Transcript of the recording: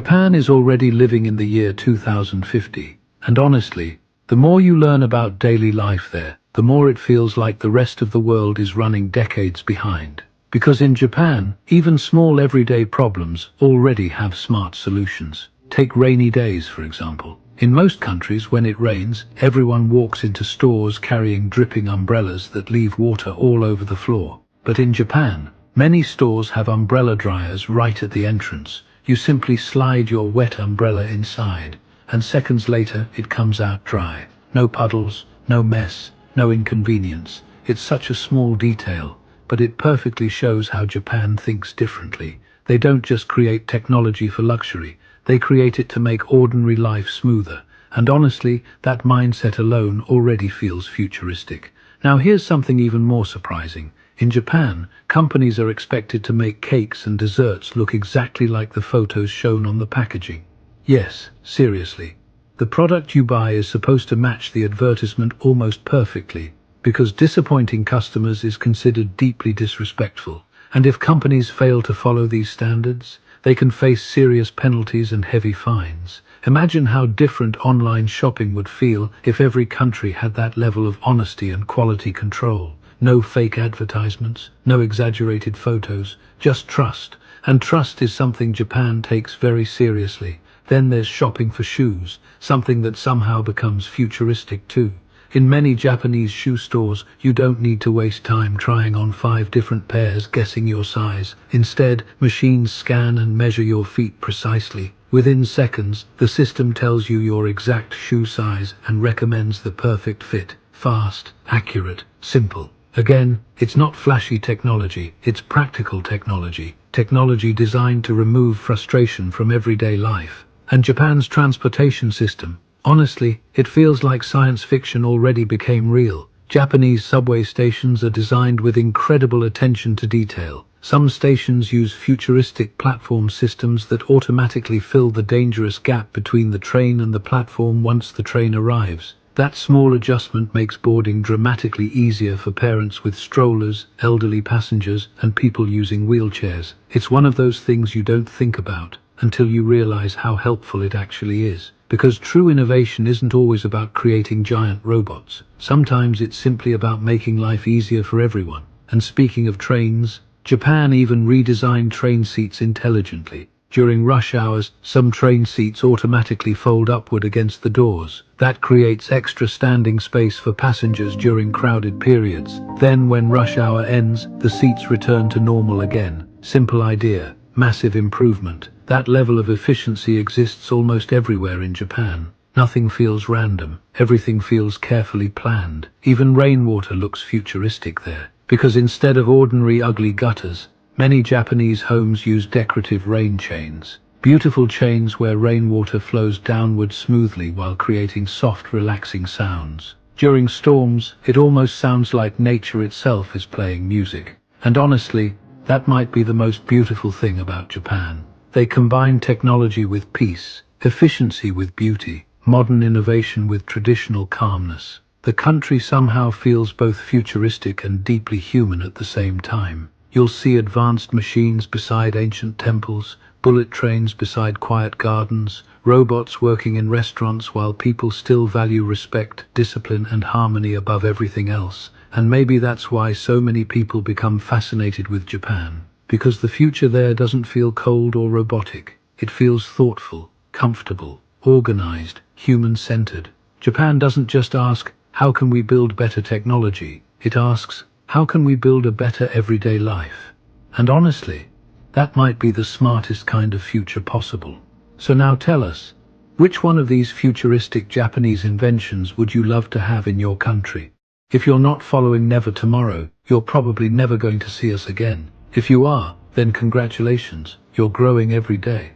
Japan is already living in the year 2050, and honestly, the more you learn about daily life there, the more it feels like the rest of the world is running decades behind. Because in Japan, even small everyday problems already have smart solutions. Take rainy days, for example. In most countries, when it rains, everyone walks into stores carrying dripping umbrellas that leave water all over the floor. But in Japan, many stores have umbrella dryers right at the entrance. You simply slide your wet umbrella inside, and seconds later it comes out dry. No puddles, no mess, no inconvenience. It's such a small detail, but it perfectly shows how Japan thinks differently. They don't just create technology for luxury, they create it to make ordinary life smoother. And honestly, that mindset alone already feels futuristic. Now here's something even more surprising. In Japan, companies are expected to make cakes and desserts look exactly like the photos shown on the packaging. Yes, seriously. The product you buy is supposed to match the advertisement almost perfectly, because disappointing customers is considered deeply disrespectful. And if companies fail to follow these standards, they can face serious penalties and heavy fines. Imagine how different online shopping would feel if every country had that level of honesty and quality control. No fake advertisements, no exaggerated photos, just trust. And trust is something Japan takes very seriously. Then there's shopping for shoes, something that somehow becomes futuristic too. In many Japanese shoe stores, you don't need to waste time trying on 5 different pairs, guessing your size. Instead, machines scan and measure your feet precisely. Within seconds, the system tells you your exact shoe size and recommends the perfect fit. Fast, accurate, simple. Again, it's not flashy technology, it's practical technology. Technology designed to remove frustration from everyday life. And Japan's transportation system, honestly, it feels like science fiction already became real. Japanese subway stations are designed with incredible attention to detail. Some stations use futuristic platform systems that automatically fill the dangerous gap between the train and the platform once the train arrives. That small adjustment makes boarding dramatically easier for parents with strollers, elderly passengers, and people using wheelchairs. It's one of those things you don't think about until you realize how helpful it actually is. Because true innovation isn't always about creating giant robots. Sometimes it's simply about making life easier for everyone. And speaking of trains, Japan even redesigned train seats intelligently. During rush hours, some train seats automatically fold upward against the doors. That creates extra standing space for passengers during crowded periods. Then, when rush hour ends, the seats return to normal again. Simple idea, massive improvement. That level of efficiency exists almost everywhere in Japan. Nothing feels random. Everything feels carefully planned. Even rainwater looks futuristic there. Because instead of ordinary ugly gutters, many Japanese homes use decorative rain chains. Beautiful chains where rainwater flows downward smoothly while creating soft, relaxing sounds. During storms, it almost sounds like nature itself is playing music. And honestly, that might be the most beautiful thing about Japan. They combine technology with peace, efficiency with beauty, modern innovation with traditional calmness. The country somehow feels both futuristic and deeply human at the same time. You'll see advanced machines beside ancient temples, bullet trains beside quiet gardens, robots working in restaurants while people still value respect, discipline, and harmony above everything else. And maybe that's why so many people become fascinated with Japan. Because the future there doesn't feel cold or robotic. It feels thoughtful, comfortable, organized, human-centered. Japan doesn't just ask, how can we build better technology? It asks, how can we build a better everyday life? And honestly, that might be the smartest kind of future possible. So now tell us, which one of these futuristic Japanese inventions would you love to have in your country? If you're not following Never Tomorrow, you're probably never going to see us again. If you are, then congratulations, you're growing every day.